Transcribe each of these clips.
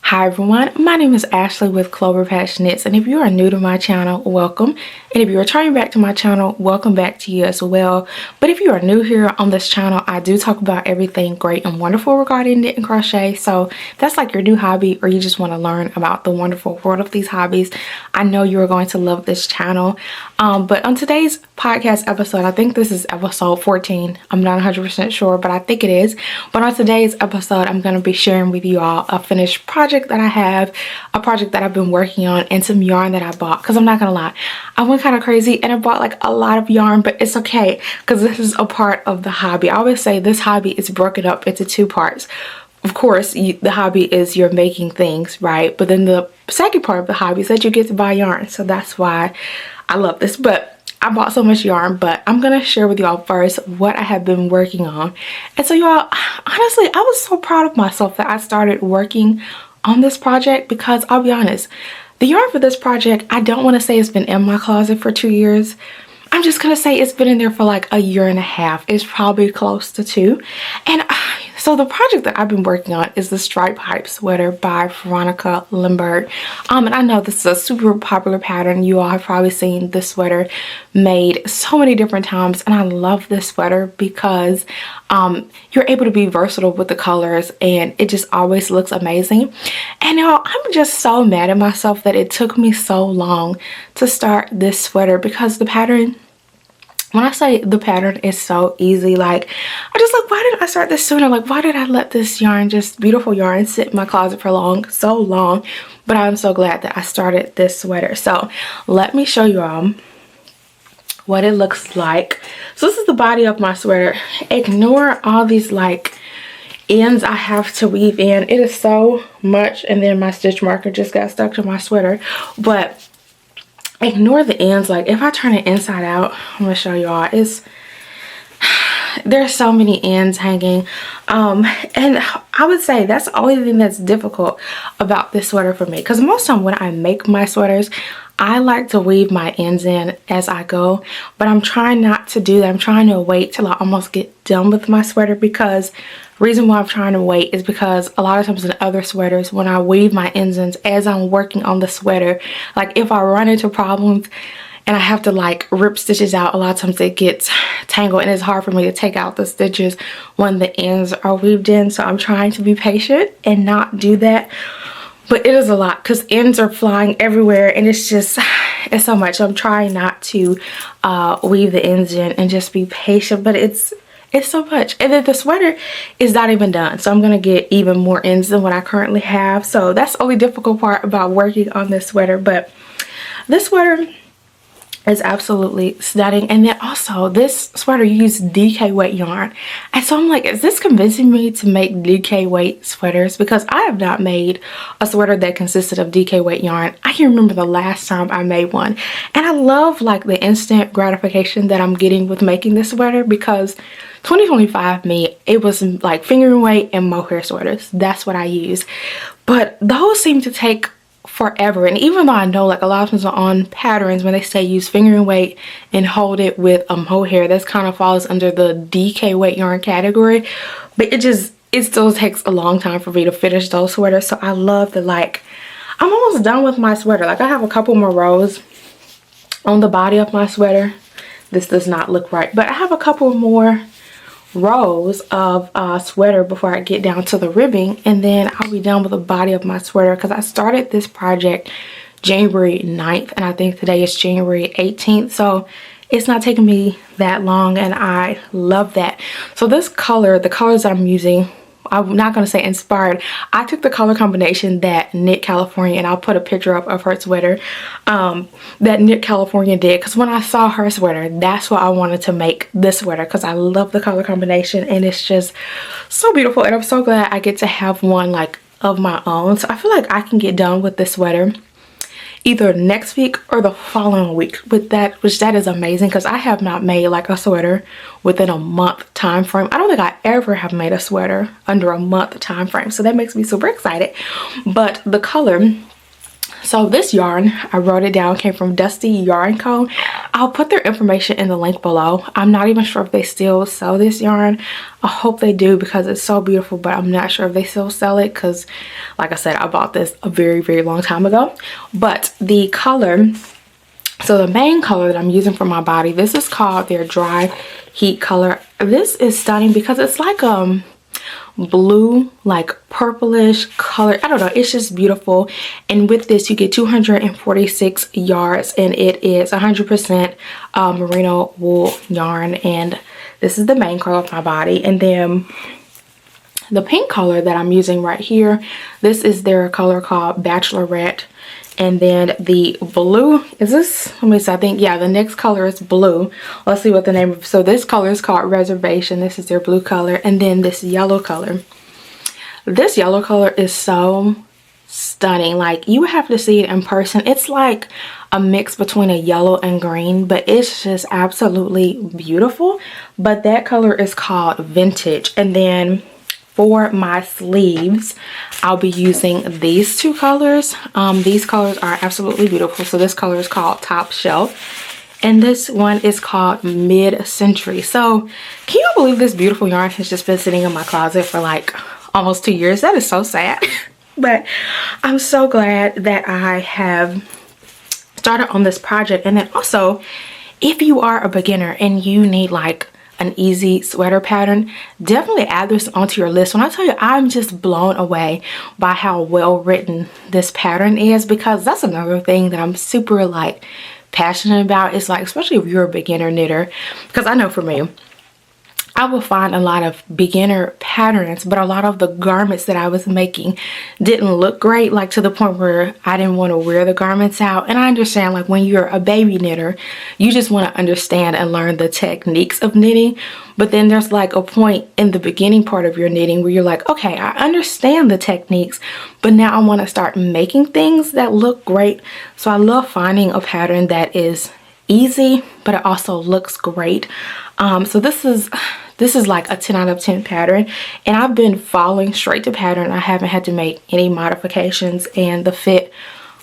Hi everyone, my name is Ashley with Clover Patch Knits, and if you are new to my channel, welcome. And if you're returning back to my channel, welcome back to you as well. But if you are new here on this channel, I do talk about everything great and wonderful regarding knit and crochet. So if that's like your new hobby, or you just want to learn about the wonderful world of these hobbies, I know you are going to love this channel. But on today's podcast episode, I think this is episode 14. I'm not 100% sure, but I think it is. But on today's episode, I'm going to be sharing with you all a finished project that I have, a project that I've been working on, and some yarn that I bought. Because I'm not gonna lie, I went kind of crazy and I bought like a lot of yarn, but it's okay because this is a part of the hobby. I always say this hobby is broken up into two parts. Of course, the hobby is you're making things, right? But then the second part of the hobby is that you get to buy yarn. So that's why I love this. But I bought so much yarn, but I'm gonna share with y'all first what I have been working on. And so y'all, honestly, I was so proud of myself that I started working on this project, because I'll be honest, the yarn for this project, I don't want to say it's been in my closet for 2 years. I'm just gonna say it's been in there for like a year and a half. It's probably close to 2. And so the project that I've been working on is the Stripe Hype sweater by Veronica Lindbergh. And I know this is a super popular pattern. You all have probably seen this sweater made so many different times, and I love this sweater because you're able to be versatile with the colors, and it just always looks amazing. And y'all, I'm just so mad at myself that it took me so long to start this sweater, because the pattern, when I say the pattern is so easy, like I just like, why didn't I start this sooner? Like, why did I let this yarn, just beautiful yarn, sit in my closet for so long? But I'm so glad that I started this sweater. So let me show you all what it looks like. So this is the body of my sweater. Ignore all these like ends I have to weave in. It is so much, and then my stitch marker just got stuck to my sweater. But ignore the ends. Like if I turn it inside out, I'm gonna show y'all, there's so many ends hanging, and I would say that's the only thing that's difficult about this sweater for me, because most time when I make my sweaters, I like to weave my ends in as I go, but I'm trying not to do that. I'm trying to wait till I almost get done with my sweater, because reason why I'm trying to wait is because a lot of times in other sweaters, when I weave my ends in as I'm working on the sweater, like if I run into problems and I have to like rip stitches out, a lot of times it gets tangled and it's hard for me to take out the stitches when the ends are weaved in. So I'm trying to be patient and not do that. But it is a lot because ends are flying everywhere, and it's so much. So I'm trying not to weave the ends in and just be patient, but it's so much. And then the sweater is not even done, so I'm gonna get even more ends than what I currently have. So that's the only difficult part about working on this sweater. But this sweater is absolutely stunning. And then also this sweater used DK weight yarn, and so I'm like, is this convincing me to make DK weight sweaters? Because I have not made a sweater that consisted of DK weight yarn. I can remember the last time I made one, and I love like the instant gratification that I'm getting with making this sweater, because 2025 me, it was like fingering weight and mohair sweaters. That's what I use, but those seem to take forever. And even though I know like a lot of times on patterns, when they say use fingering weight and hold it with mohair, that's kind of falls under the DK weight yarn category, but it still takes a long time for me to finish those sweaters. So I love that, like I'm almost done with my sweater. Like I have a couple more rows on the body of my sweater. This does not look right, but I have a couple more rows of sweater before I get down to the ribbing, and then I'll be done with the body of my sweater, because I started this project January 9th and I think today is January 18th, so it's not taking me that long, and I love that. So this color, the colors I'm using, I'm not going to say inspired. I took the color combination that Knit California, and I'll put a picture up of her sweater, that Knit California did, because when I saw her sweater, that's why I wanted to make this sweater, because I love the color combination and it's just so beautiful. And I'm so glad I get to have one like of my own. So I feel like I can get done with this sweater either next week or the following week with that, which that is amazing, because I have not made like a sweater within a month time frame. I don't think I ever have made a sweater under a month time frame, so that makes me super excited. But the color So this yarn, I wrote it down, came from Dusty Yarn Co. I'll put their information in the link below. I'm not even sure if they still sell this yarn. I hope they do because it's so beautiful, but I'm not sure if they still sell it because, like I said, I bought this a very, very long time ago. But the color, so the main color that I'm using for my body, this is called their Dry Heat color. This is stunning because it's like blue, like purplish color. I don't know, it's just beautiful. And with this you get 246 yards, and it is 100% merino wool yarn, and this is the main color of my body. And then the pink color that I'm using right here, this is their color called Bachelorette. And then the blue, is this, let me see, I think, yeah, the next color is blue. Let's see what the name of, so this color is called Reservation. This is their blue color. And then this yellow color. This yellow color is so stunning. Like, you would have to see it in person. It's like a mix between a yellow and green, but it's just absolutely beautiful. But that color is called Vintage. And then for my sleeves, I'll be using these two colors. These colors are absolutely beautiful. So this color is called Top Shelf, and this one is called Mid-Century. So can you believe this beautiful yarn has just been sitting in my closet for like almost 2 years? That is so sad. But I'm so glad that I have started on this project. And then also, if you are a beginner and you need like an easy sweater pattern, definitely add this onto your list. When I tell you, I'm just blown away by how well written this pattern is, because that's another thing that I'm super like passionate about. It's like, especially if you're a beginner knitter, because I know for me, I will find a lot of beginner patterns, but a lot of the garments that I was making didn't look great, like to the point where I didn't want to wear the garments out. And I understand, like, when you're a baby knitter, you just want to understand and learn the techniques of knitting. But then there's like a point in the beginning part of your knitting where you're like, okay, I understand the techniques, but now I want to start making things that look great. So I love finding a pattern that is easy, but it also looks great. So this is like a 10 out of 10 pattern, and I've been following straight to pattern. I haven't had to make any modifications, and the fit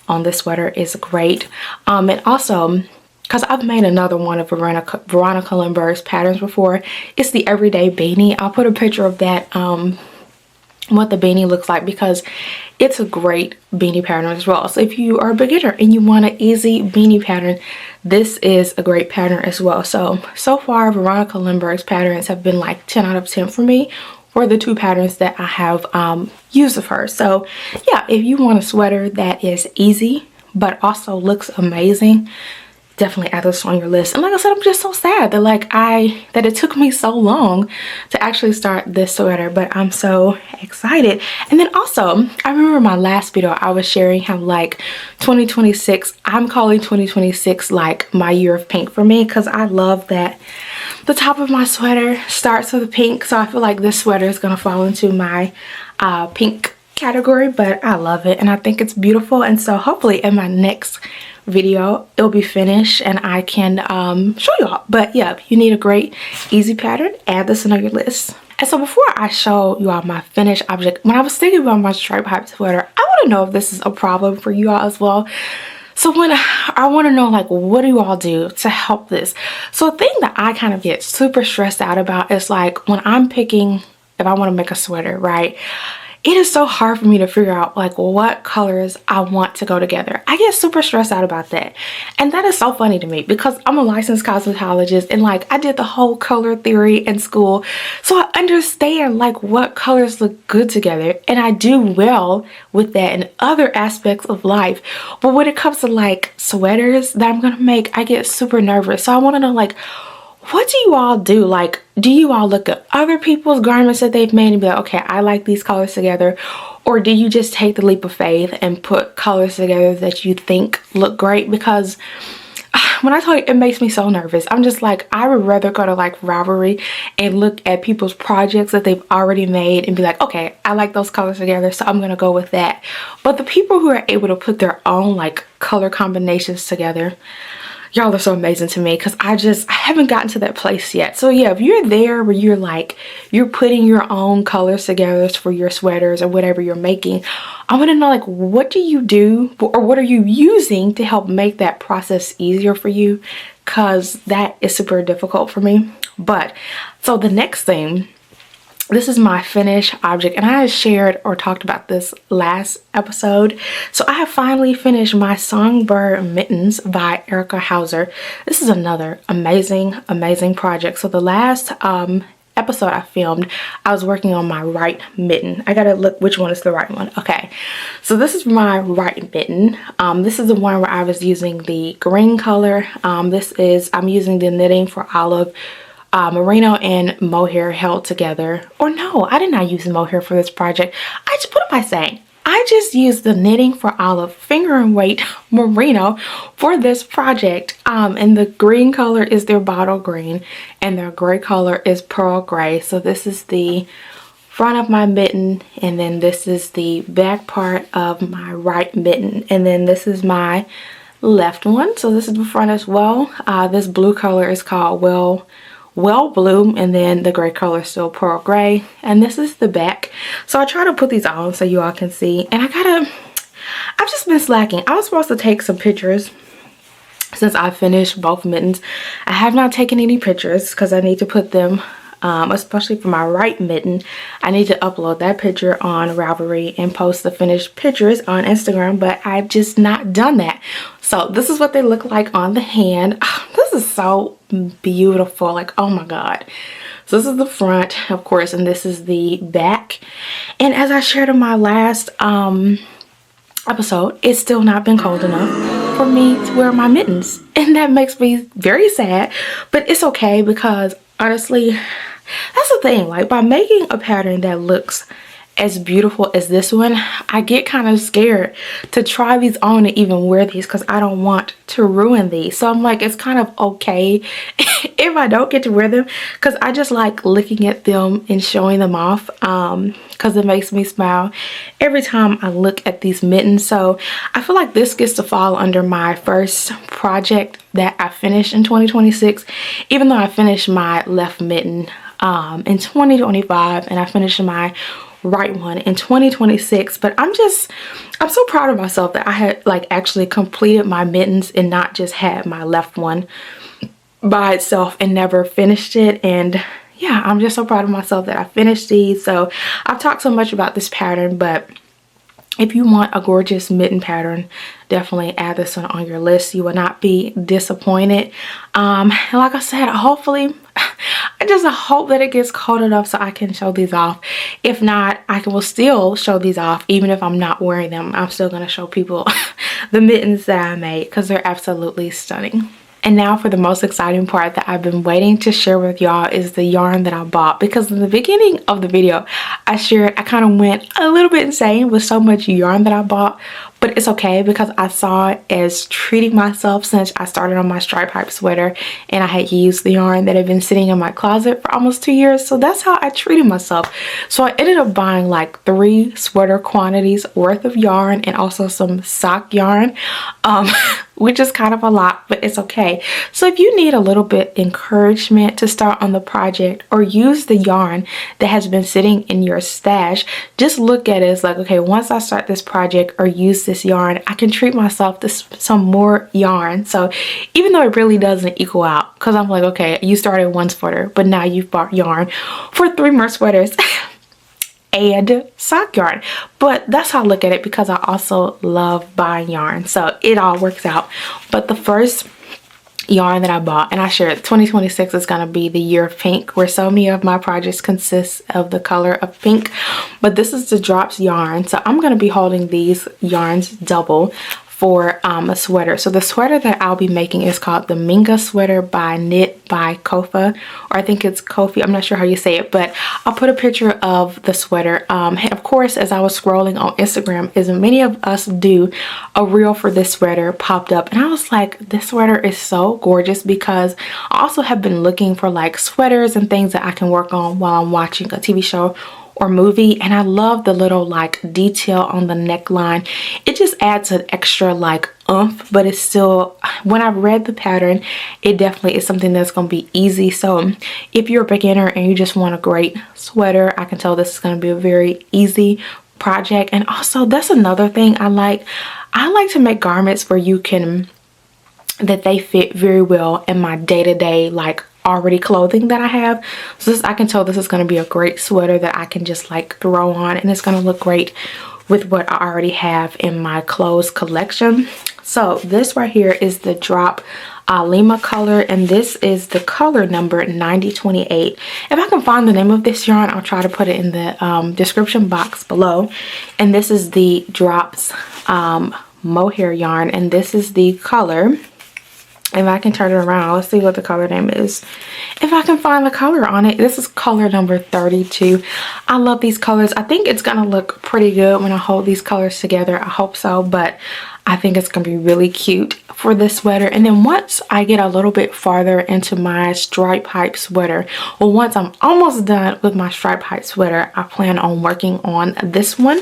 on this sweater is great. And also, because I've made another one of Veronica Lindbergh's patterns before, it's the Everyday Beanie. I'll put a picture of that, what the beanie looks like, because it's a great beanie pattern as well. So if you are a beginner and you want an easy beanie pattern, this is a great pattern as well. So far, Veronica Lindbergh's patterns have been like 10 out of 10 for me for the two patterns that I have used of her. So yeah, if you want a sweater that is easy but also looks amazing, definitely add this on your list. And like I said, I'm just so sad that that it took me so long to actually start this sweater, but I'm so excited. And then also, I remember my last video, I was sharing how like 2026, I'm calling 2026 like my year of pink for me, because I love that the top of my sweater starts with pink. So I feel like this sweater is going to fall into my pink category, but I love it and I think it's beautiful. And so hopefully in my next video it'll be finished and I can show y'all. But yeah, if you need a great easy pattern, add this on your list. And so before I show you all my finished object, when I was thinking about my stripe hype sweater, I want to know if this is a problem for you all as well. So when I want to know, like, what do you all do to help this? So a thing that I kind of get super stressed out about is like when I'm picking, if I want to make a sweater, right? It is so hard for me to figure out like what colors I want to go together. I get super stressed out about that. And that is so funny to me because I'm a licensed cosmetologist and like I did the whole color theory in school. So I understand like what colors look good together, and I do well with that in other aspects of life. But when it comes to like sweaters that I'm gonna make, I get super nervous. So I want to know, like, what do you all do? Like, do you all look at other people's garments that they've made and be like, okay, I like these colors together? Or do you just take the leap of faith and put colors together that you think look great? Because when I tell you, it makes me so nervous. I'm just like, I would rather go to like Ravelry and look at people's projects that they've already made and be like, okay, I like those colors together, so I'm gonna go with that. But the people who are able to put their own like color combinations together, y'all are so amazing to me because I haven't gotten to that place yet. So yeah, if you're there where you're like, you're putting your own colors together for your sweaters or whatever you're making, I want to know, like, what do you do or what are you using to help make that process easier for you? Because that is super difficult for me. But so the next thing, this is my finished object, and I had shared or talked about this last episode. So I have finally finished my Songbird Mittens by Erica Hauser. This is another amazing project. So the last episode I filmed, I was working on my right mitten. I gotta look which one is the right one. Okay, so this is my right mitten. This is the one where I was using the green color. I'm using the Knitting for Olive merino and mohair held together. Or no, I did not use mohair for this project. What am I saying? I just used the Knitting for Olive finger and weight merino for this project. And the green color is their bottle green and their gray color is pearl gray. So this is the front of my mitten, and then this is the back part of my right mitten, and then this is my left one. So this is the front as well. This blue color is called well blue, and then the gray color is still pearl gray, and this is the back. So I try to put these on so you all can see, and I've just been slacking. I was supposed to take some pictures since I finished both mittens. I have not taken any pictures because I need to put them, especially for my right mitten, I need to upload that picture on Ravelry and post the finished pictures on Instagram, but I've just not done that. So this is what they look like on the hand. This is so beautiful, like, oh my god. So this is the front, of course, and this is the back. And as I shared in my last episode, it's still not been cold enough for me to wear my mittens, and that makes me very sad, but it's okay because honestly, that's the thing, like, by making a pattern that looks as beautiful as this one, I get kind of scared to try these on and even wear these because I don't want to ruin these. So I'm like, it's kind of okay if I don't get to wear them because I just like looking at them and showing them off because it makes me smile every time I look at these mittens. So I feel like this gets to fall under my first project that I finished in 2026, even though I finished my left mitten in 2025 and I finished my right one in 2026. But I'm so proud of myself that I had like actually completed my mittens and not just had my left one by itself and never finished it. And yeah, I'm just so proud of myself that I finished these. So I've talked so much about this pattern, but if you want a gorgeous mitten pattern, definitely add this one on your list. You will not be disappointed. And like I said, hopefully, I just hope that it gets cold enough so I can show these off. If not, I will still show these off. Even if I'm not wearing them, I'm still going to show people the mittens that I made because they're absolutely stunning. And now for the most exciting part that I've been waiting to share with y'all is the yarn that I bought. Because in the beginning of the video, I kind of went a little bit insane with so much yarn that I bought. But it's okay because I saw it as treating myself since I started on my stripe hype sweater and I had used the yarn that had been sitting in my closet for almost 2 years. So that's how I treated myself. So I ended up buying like 3 sweater quantities worth of yarn and also some sock yarn, which is kind of a lot, but it's okay. So if you need a little bit encouragement to start on the project or use the yarn that has been sitting in your stash, just look at it as like, okay, once I start this project or use this yarn, I can treat myself to some more yarn. So even though it really doesn't equal out, because I'm like, okay, you started 1 sweater, but now you've bought yarn for 3 more sweaters and sock yarn. But that's how I look at it because I also love buying yarn. So it all works out. But the first yarn that I bought, and I shared 2026 is going to be the year of pink, where so many of my projects consist of the color of pink. But this is the drops yarn, so I'm going to be holding these yarns double for a sweater. So the sweater that I'll be making is called the Minga Sweater by Knit by Kofa, or I think it's Kofi, I'm not sure how you say it, but I'll put a picture of the sweater. And of course, as I was scrolling on Instagram, as many of us do, a reel for this sweater popped up and I was like, this sweater is so gorgeous, because I also have been looking for like sweaters and things that I can work on while I'm watching a TV show or movie, and I love the little like detail on the neckline. It just adds an extra like oomph, but it's still, when I've read the pattern, it definitely is something that's going to be easy. So if you're a beginner and you just want a great sweater, I can tell this is going to be a very easy project. And also, that's another thing I like to make garments where you can, that they fit very well in my day-to-day like already clothing that I have. So this, I can tell this is going to be a great sweater that I can just like throw on, and it's going to look great with what I already have in my clothes collection. So this right here is the drop Lima color, and this is the color number 9028. If I can find the name of this yarn, I'll try to put it in the description box below. And this is the drops mohair yarn, and this is the color. If I can turn it around, let's see what the color name is. If I can find the color on it, this is color number 32. I love these colors. I think it's gonna look pretty good when I hold these colors together. I hope so, but I think it's gonna be really cute for this sweater. And then once I get a little bit farther into my stripe hype sweater, or once I'm almost done with my stripe hype sweater, I plan on working on this one.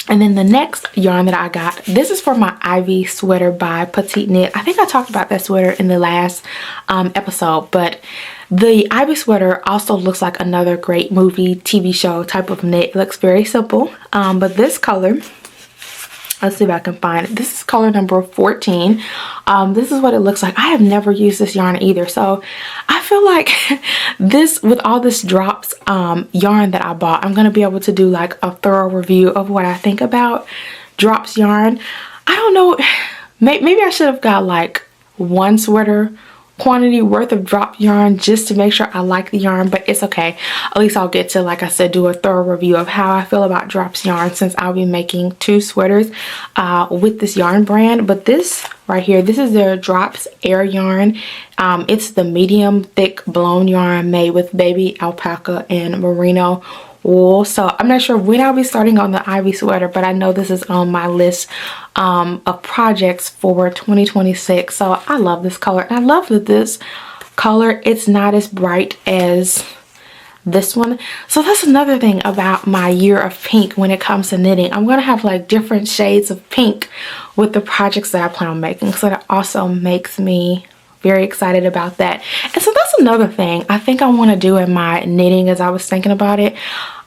And then the next yarn that I got, this is for my Ivy sweater by Petite Knit. I think I talked about that sweater in the last episode, but the Ivy sweater also looks like another great movie, TV show type of knit. It looks very simple, but this color, let's see if I can find it. This is color number 14. This is what it looks like. I have never used this yarn either, so I feel like this, with all this drops yarn that I bought, I'm gonna be able to do like a thorough review of what I think about drops yarn. I don't know, maybe I should have got like one sweater quantity worth of drop yarn just to make sure I like the yarn, but it's okay. At least I'll get to, like I said, do a thorough review of how I feel about drops yarn, since I'll be making 2 sweaters with this yarn brand. But this right here, this is their drops air yarn. It's the medium thick blown yarn made with baby alpaca and merino wool. So I'm not sure when I'll be starting on the Ivy sweater, but I know this is on my list of projects for 2026. So I love this color, and I love that this color, it's not as bright as this one. So that's another thing about my year of pink when it comes to knitting. I'm gonna have like different shades of pink with the projects that I plan on making, so that also makes me very excited about that. And so that's another thing I think I want to do in my knitting. As I was thinking about it,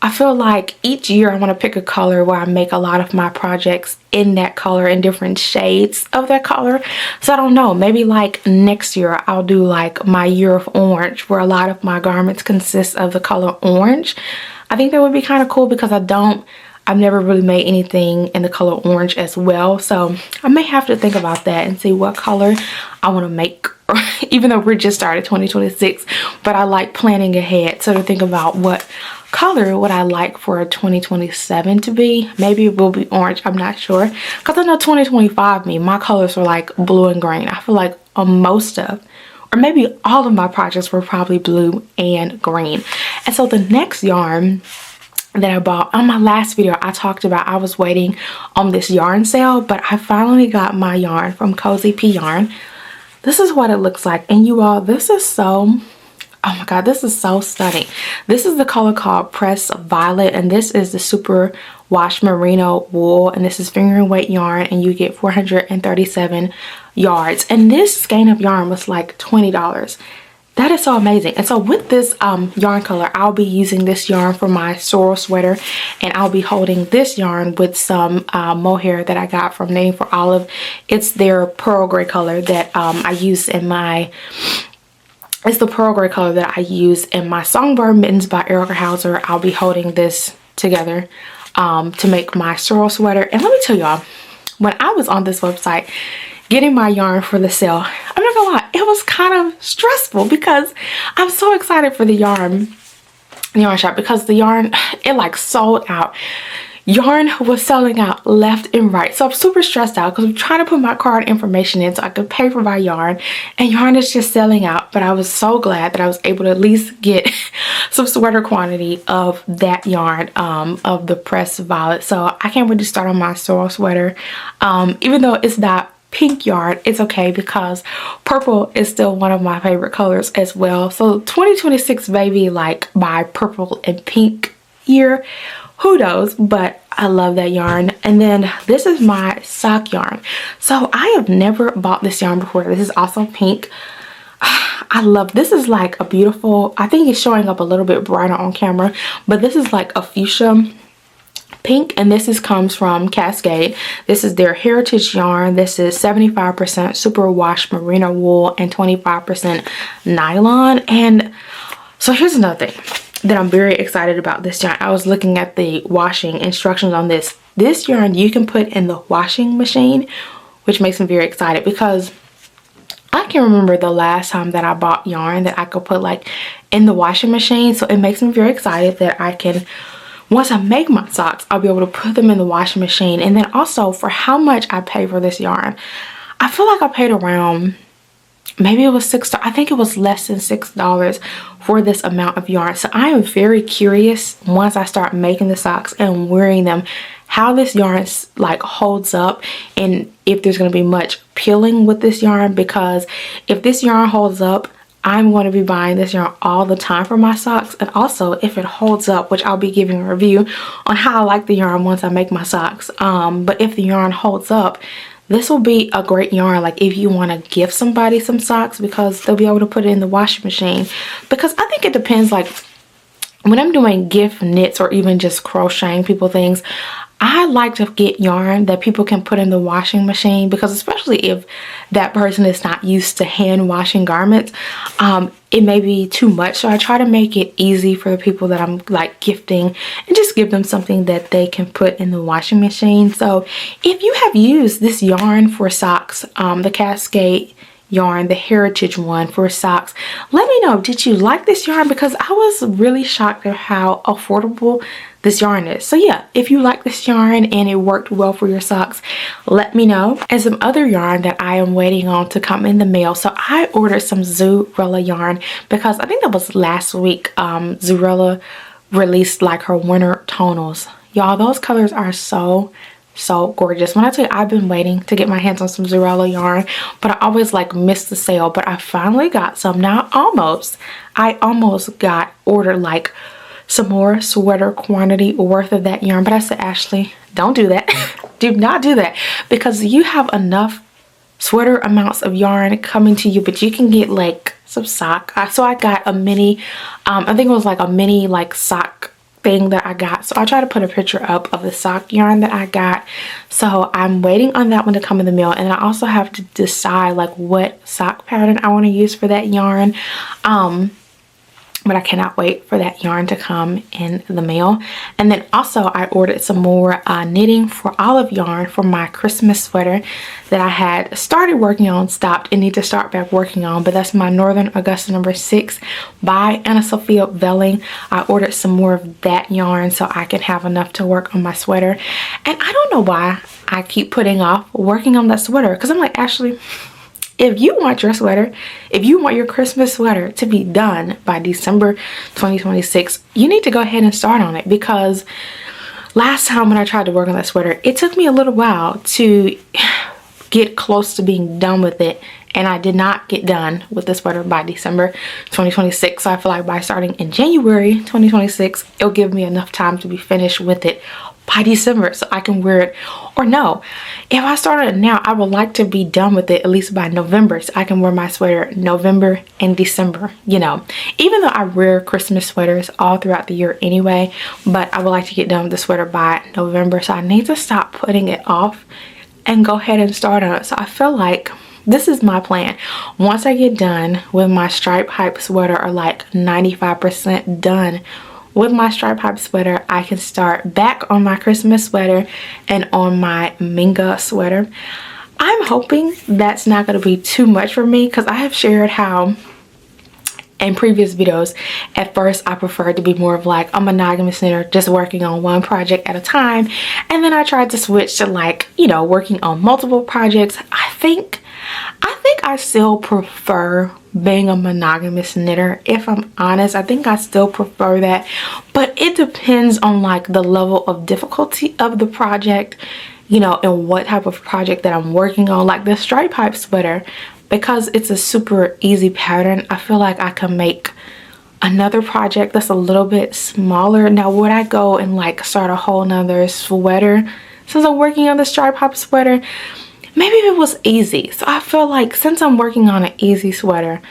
I feel like each year I want to pick a color where I make a lot of my projects in that color, in different shades of that color. So I don't know, maybe like next year I'll do like my year of orange, where a lot of my garments consist of the color orange. I think that would be kind of cool, because I've never really made anything in the color orange as well. So I may have to think about that and see what color I want to make, even though we're just started 2026, but I like planning ahead. So to think about what color would I like for 2027 to be. Maybe it will be orange, I'm not sure, because I know 2025 my colors were like blue and green. I feel like most of, or maybe all of my projects were probably blue and green. And so the next yarn that I bought, on my last video I talked about I was waiting on this yarn sale, but I finally got my yarn from Cozy P Yarn. This is what it looks like, and you all, this is so, oh my god, this is so stunning. This is the color called Press Violet, and this is the super wash merino wool, and this is finger and weight yarn, and you get 437 yards, and this skein of yarn was like $20. That is so amazing. And so with this yarn color, I'll be using this yarn for my Sorrel Sweater, and I'll be holding this yarn with some mohair that I got from Knitting for Olive. It's their pearl gray color that I use in my, it's the pearl gray color that I use in my Songbird Mittens by Erica Hauser. I'll be holding this together to make my Sorrel Sweater. And let me tell y'all, when I was on this website getting my yarn for the sale, I'm not gonna lie, it was kind of stressful, because I'm so excited for the yarn shop, because the yarn, it like sold out. Yarn was selling out left and right, so I'm super stressed out because I'm trying to put my card information in so I could pay for my yarn, and yarn is just selling out. But I was so glad that I was able to at least get some sweater quantity of that yarn, of the Pressed Violet. So I can't wait to start on my Sorrel Sweater, even though it's not pink yarn, it's okay because purple is still one of my favorite colors as well. So 2026 baby, like my purple and pink year, who knows, but I love that yarn. And then this is my sock yarn. So I have never bought this yarn before. This is also pink. I love this. Is like a beautiful, I think it's showing up a little bit brighter on camera, but this is like a fuchsia pink, and this comes from Cascade. This is their heritage yarn. This is 75% superwash merino wool and 25% nylon. And so here's another thing that I'm very excited about this yarn. I was looking at the washing instructions on this. This yarn you can put in the washing machine, which makes me very excited because I can remember the last time that I bought yarn that I could put like in the washing machine. So it makes me very excited that I can, once I make my socks, I'll be able to put them in the washing machine. And then also for how much I pay for this yarn, I feel like I paid around, maybe it was $6. I think it was less than $6 for this amount of yarn. So I am very curious once I start making the socks and wearing them, how this yarn like holds up, and if there's going to be much peeling with this yarn, because if this yarn holds up, I'm going to be buying this yarn all the time for my socks. And also if it holds up, which I'll be giving a review on how I like the yarn once I make my socks, but if the yarn holds up, this will be a great yarn like if you want to give somebody some socks, because they'll be able to put it in the washing machine. Because I think it depends, like when I'm doing gift knits or even just crocheting people things, I like to get yarn that people can put in the washing machine, because especially if that person is not used to hand washing garments, it may be too much. So I try to make it easy for the people that I'm like gifting and just give them something that they can put in the washing machine. So if you have used this yarn for socks, the Cascade yarn, the heritage one for socks, let me know, did you like this yarn? Because I was really shocked at how affordable this yarn is. So yeah, if you like this yarn and it worked well for your socks, let me know. And some other yarn that I am waiting on to come in the mail. So I ordered some Sewrella yarn because I think that was last week. Sewrella released like her winter tonals. Y'all, those colors are so gorgeous. When I tell you, I've been waiting to get my hands on some Sewrella yarn, but I always like missed the sale. But I finally got some now. I almost got ordered like some more sweater quantity worth of that yarn, but I said, Ashley, don't do that. Do not do that, because you have enough sweater amounts of yarn coming to you, but you can get like some sock. So I got a mini, I think it was like a mini like sock thing that I got. So I try to put a picture up of the sock yarn that I got. So I'm waiting on that one to come in the mail, and I also have to decide like what sock pattern I want to use for that yarn. But I cannot wait for that yarn to come in the mail. And then also I ordered some more knitting for olive yarn for my Christmas sweater that I had started working on, stopped, and need to start back working on. But that's my Northern Augusta number 6 by Anna Sophia Velling. I ordered some more of that yarn so I can have enough to work on my sweater. And I don't know why I keep putting off working on that sweater, because I'm like, Ashley, if you want your sweater, if you want your Christmas sweater to be done by December 2026, you need to go ahead and start on it. Because last time when I tried to work on that sweater, it took me a little while to get close to being done with it. And I did not get done with the sweater by December 2026. So I feel like by starting in January 2026, it'll give me enough time to be finished with it by December so I can wear it. Or no, if I started it now, I would like to be done with it at least by November so I can wear my sweater November and December, you know. Even though I wear Christmas sweaters all throughout the year anyway, but I would like to get done with the sweater by November. So I need to stop putting it off and go ahead and start on it. So I feel like this is my plan. Once I get done with my stripe hype sweater, or like 95% done with my stripe hype sweater, I can start back on my Christmas sweater and on my Minga sweater. I'm hoping that's not going to be too much for me, because I have shared how in previous videos, at first I preferred to be more of like a monogamous knitter, just working on one project at a time. And then I tried to switch to like, you know, working on multiple projects. I think I still prefer being a monogamous knitter. If I'm honest, I think I still prefer that, but it depends on like the level of difficulty of the project you know, and what type of project that I'm working on. Like this stripe pipe sweater, because it's a super easy pattern, I feel like I can make another project that's a little bit smaller. Now would I go and like start a whole nother sweater since I'm working on the stripe pipe sweater? Maybe if it was easy. So I feel like since I'm working on an easy sweater,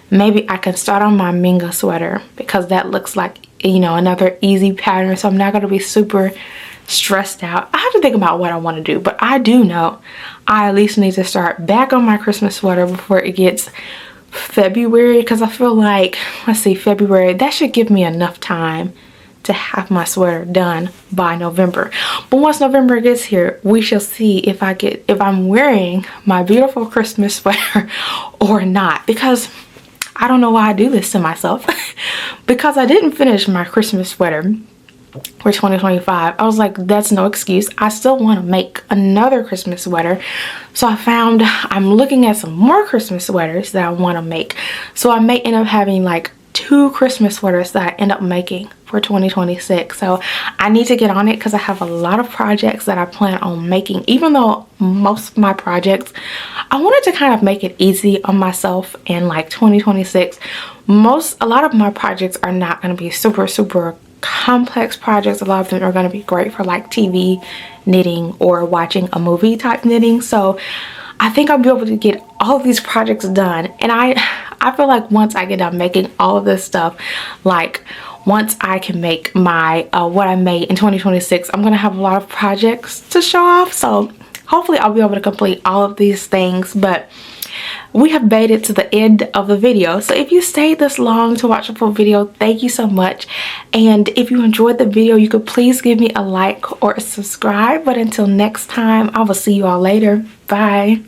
maybe I can start on my Minga sweater, because that looks like, you know, another easy pattern, so I'm not going to be super stressed out. I have to think about what I want to do, but I do know I at least need to start back on my Christmas sweater before it gets February, because I feel like, let's see, February, that should give me enough time to have my sweater done by November. But once November gets here, we shall see if I'm wearing my beautiful Christmas sweater or not, because I don't know why I do this to myself. Because I didn't finish my Christmas sweater for 2025. I was like, that's no excuse. I still want to make another Christmas sweater. So I'm looking at some more Christmas sweaters that I want to make. So I may end up having like 2 Christmas sweaters that I end up making for 2026. So I need to get on it, because I have a lot of projects that I plan on making. Even though most of my projects, I wanted to kind of make it easy on myself in like 2026. A lot of my projects are not going to be super complex projects. A lot of them are going to be great for like TV knitting or watching a movie type knitting. So I think I'll be able to get all of these projects done. And I feel like once I get done making all of this stuff, like once I can make my what I made in 2026, I'm gonna have a lot of projects to show off. So hopefully I'll be able to complete all of these things. But we have made it to the end of the video. So if you stayed this long to watch the full video, thank you so much. And if you enjoyed the video, you could please give me a like or a subscribe. But until next time, I will see you all later. Bye.